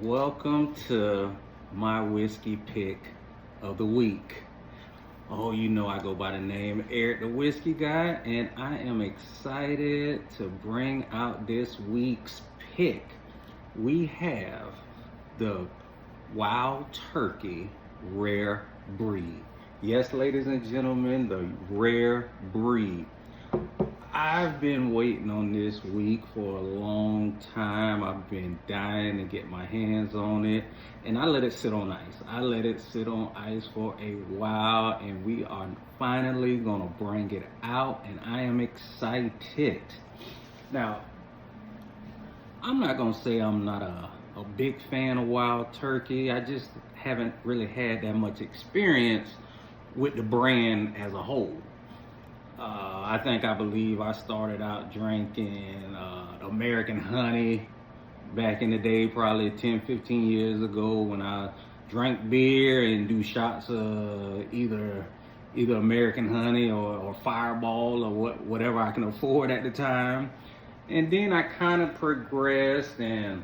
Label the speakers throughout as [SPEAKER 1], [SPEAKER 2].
[SPEAKER 1] Welcome to my whiskey pick of the week. Oh, you know I go by the name Eric the Whiskey Guy, and I am excited to bring out this week's pick. We have the Wild Turkey Rare Breed. Yes, ladies and gentlemen, the Rare Breed. I've been waiting on this week for a long time. I've been dying to get my hands on it, and I let it sit on ice. I let it sit on ice for a while, and we are finally gonna bring it out, and I am excited. Now, I'm not gonna say I'm not a big fan of Wild Turkey. I just haven't really had that much experience with the brand as a whole. I believe I started out drinking American Honey back in the day, probably 10, 15 years ago, when I drank beer and do shots of either American Honey or Fireball or whatever I can afford at the time. And then I kind of progressed, and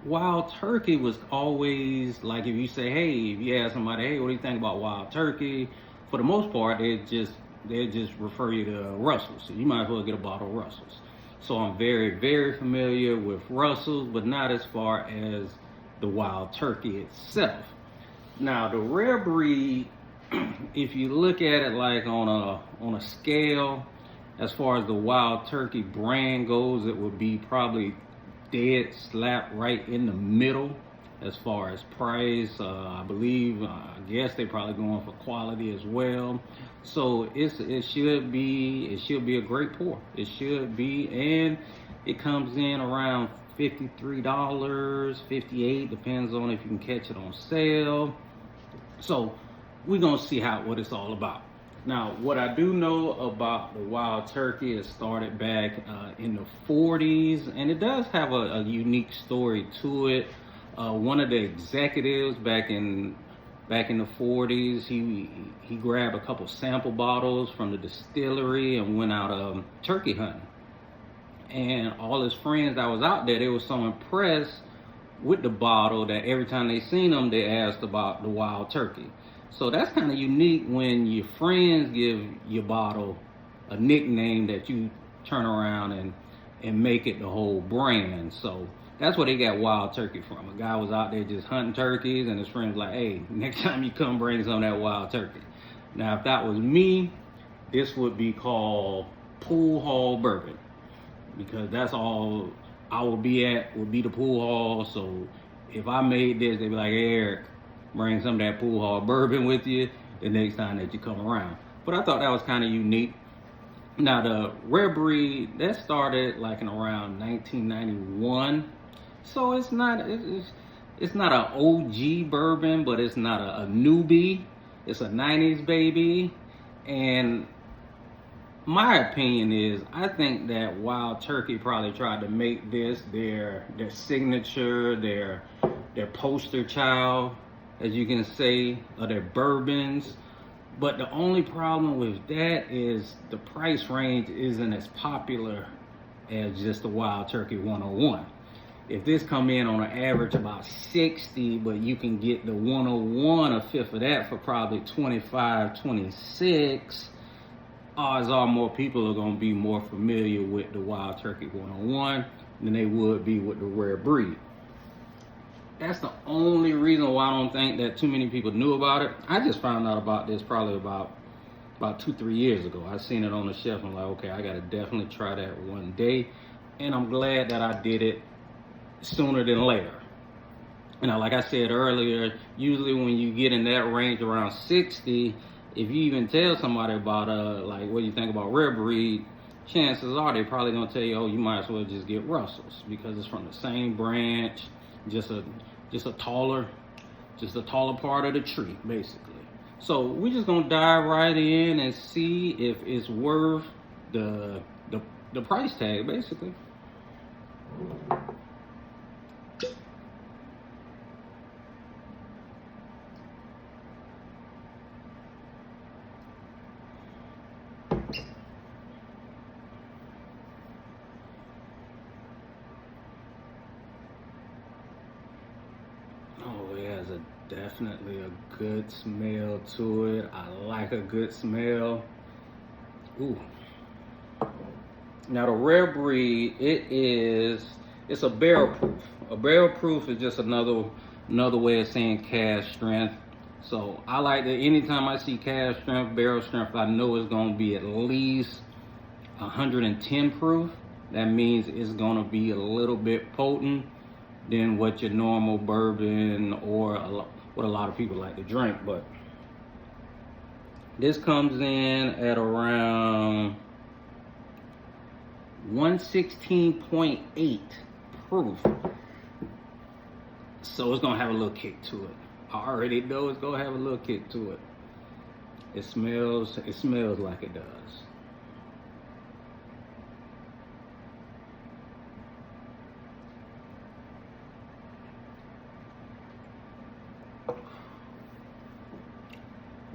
[SPEAKER 1] Wild Turkey was always like, if you say, hey, if you ask somebody, hey, what do you think about Wild Turkey? For the most part, they just refer you to Russell's. So you might as well get a bottle of Russell's. So I'm very, very familiar with Russell's, but not as far as the Wild Turkey itself. Now, the Rare Breed, if you look at it like on a scale, as far as the Wild Turkey brand goes, it would be probably dead slap right in the middle as far as price. I guess they probably going for quality as well. So it should be a great pour. It should be, and it comes in around $53, 58, depends on if you can catch it on sale. So we're gonna see what it's all about. Now, what I do know about the Wild Turkey, it started back in the 40s, and it does have a unique story to it. One of the executives back in the 40s, he grabbed a couple sample bottles from the distillery and went out turkey hunting. And all his friends that was out there, they were so impressed with the bottle that every time they seen them, they asked about the Wild Turkey. So that's kind of unique when your friends give your bottle a nickname that you turn around and make it the whole brand. So that's where they got Wild Turkey from. A guy was out there just hunting turkeys, and his friends like, hey, next time you come, bring some of that Wild Turkey. Now, if that was me, this would be called Pool Hall Bourbon, because that's all I would be the pool hall. So if I made this, they'd be like, hey, Eric, bring some of that Pool Hall Bourbon with you the next time that you come around. But I thought that was kind of unique. Now, the Rare Breed, that started like in around 1991. So it's not an OG bourbon, but it's not a newbie. It's a 90s baby. And my opinion is, I think that Wild Turkey probably tried to make this their signature, their poster child, as you can say, of their bourbons. But the only problem with that is the price range isn't as popular as just the Wild Turkey 101. If this come in on an average about 60, but you can get the 101, a fifth of that, for probably 25, 26, odds are more people are going to be more familiar with the Wild Turkey 101 than they would be with the Rare Breed. That's the only reason why I don't think that too many people knew about it. I just found out about this probably about 2-3 years ago. I seen it on the shelf and I'm like, okay, I gotta definitely try that one day. And I'm glad that I did it sooner than later. Like I said earlier, usually when you get in that range around 60, if you even tell somebody about like what you think about Rare Breed, chances are they probably gonna tell you, oh, you might as well just get Russell's, because it's from the same branch, just a taller part of the tree, basically. So we're just gonna dive right in and see if it's worth the price tag, basically. Definitely a good smell to it. I like a good smell. Ooh. Now the rare breed, it's a barrel proof. A barrel proof is just another way of saying cask strength. So I like that anytime I see cask strength, barrel strength, I know it's gonna be at least 110 proof. That means it's gonna be a little bit potent than what your normal bourbon or what a lot of people like to drink. But this comes in at around 116.8 proof. So it's gonna have a little kick to it. I already know it's gonna have a little kick to it. It smells like it does.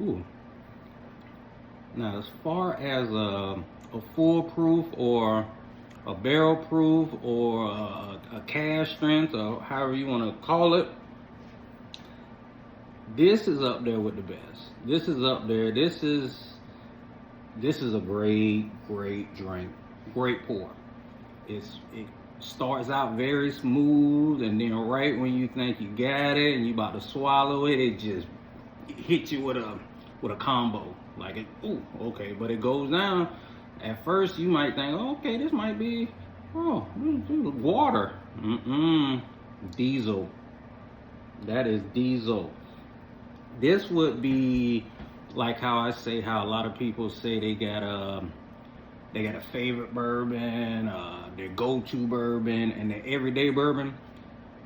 [SPEAKER 1] Ooh. Now, as far as a foolproof or a barrel proof or a cask strength or however you want to call it, this is up there with the best. This is up there. This is a great drink, great pour. It starts out very smooth, and then right when you think you got it and you about to swallow it, it just hits you with a combo. Like it, ooh, okay, but it goes down. At first, you might think, oh, okay, this might be, water. Diesel. That is diesel. This would be like how a lot of people say they got a favorite bourbon, their go-to bourbon, and their everyday bourbon.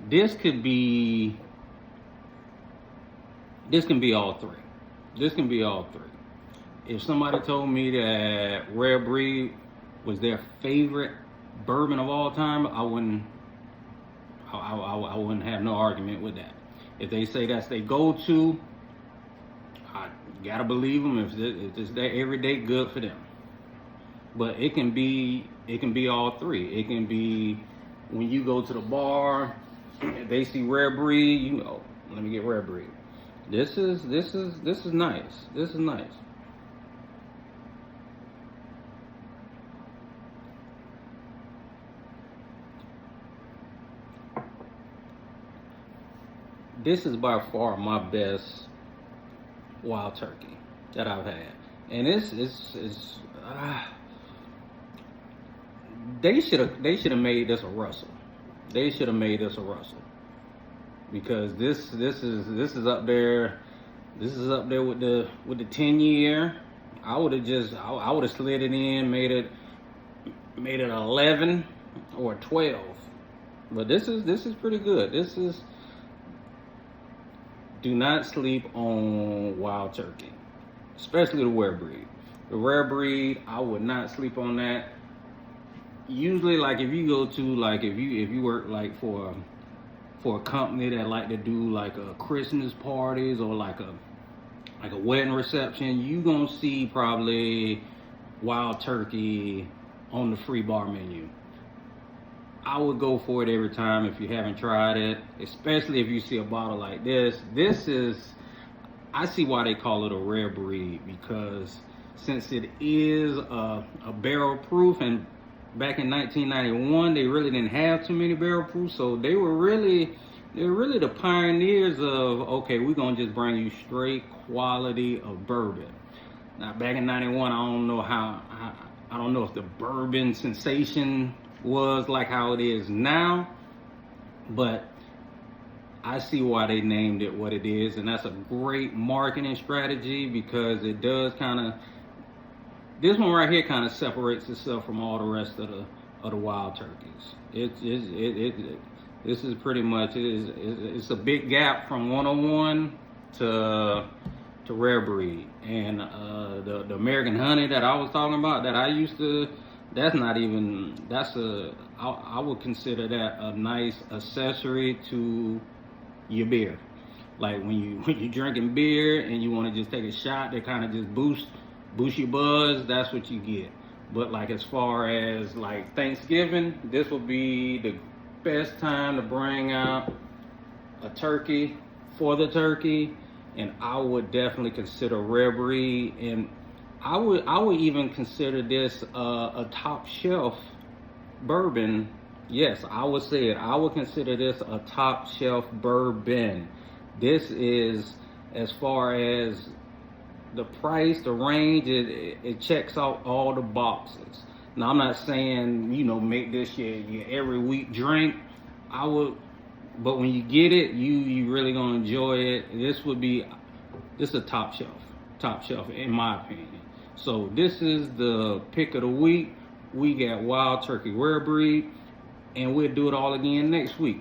[SPEAKER 1] This can be all three. This can be all three. If somebody told me that Rare Breed was their favorite bourbon of all time, I wouldn't have no argument with that. If they say that's their go-to, I gotta believe them. If it's their everyday, good for them. But it can be all three. It can be when you go to the bar, if they see Rare Breed, you know, let me get Rare Breed. This is nice. This is nice. This is by far my best Wild Turkey that I've had, and they should have made this a Russell. They should have made this a Russell, because this is up there. This is up there with the 10-year. I would have slid it in, made it 11 or 12. But this is pretty good. Do not sleep on Wild Turkey, especially the Rare Breed. The Rare Breed, I would not sleep on that. Usually, like if you go to if you work like for a company that like to do like a Christmas parties or like a wedding reception, you gonna see probably Wild Turkey on the free bar menu. I would go for it every time if you haven't tried it, especially if you see a bottle like this. I see why they call it a Rare Breed, because since it is a barrel proof, and back in 1991 they really didn't have too many barrel proofs, so they were really the pioneers of, okay, we're gonna just bring you straight quality of bourbon. Now back in 91, I don't know if the bourbon sensation was like how it is now, but I see why they named it what it is, and that's a great marketing strategy, because it does this one right here kind of separates itself from all the rest of the Wild Turkeys. This is pretty much it's a big gap from 101 to Rare Breed, and the American Honey that I was talking about that I used to. I would consider that a nice accessory to your beer. Like when you're drinking beer and you want to just take a shot that kind of just boost your buzz, that's what you get. But like as far as like Thanksgiving, this will be the best time to bring out a turkey for the turkey, and I would definitely consider Rare Breed, and I would even consider this a top shelf bourbon. Yes, I would say it. I would consider this a top shelf bourbon. This is, as far as the price, the range, it checks out all the boxes. Now, I'm not saying, make this your every week drink. I would, but when you get it, you really gonna enjoy it. This is a top shelf in my opinion. So this is the pick of the week. We got Wild Turkey Rare Breed, and we'll do it all again next week.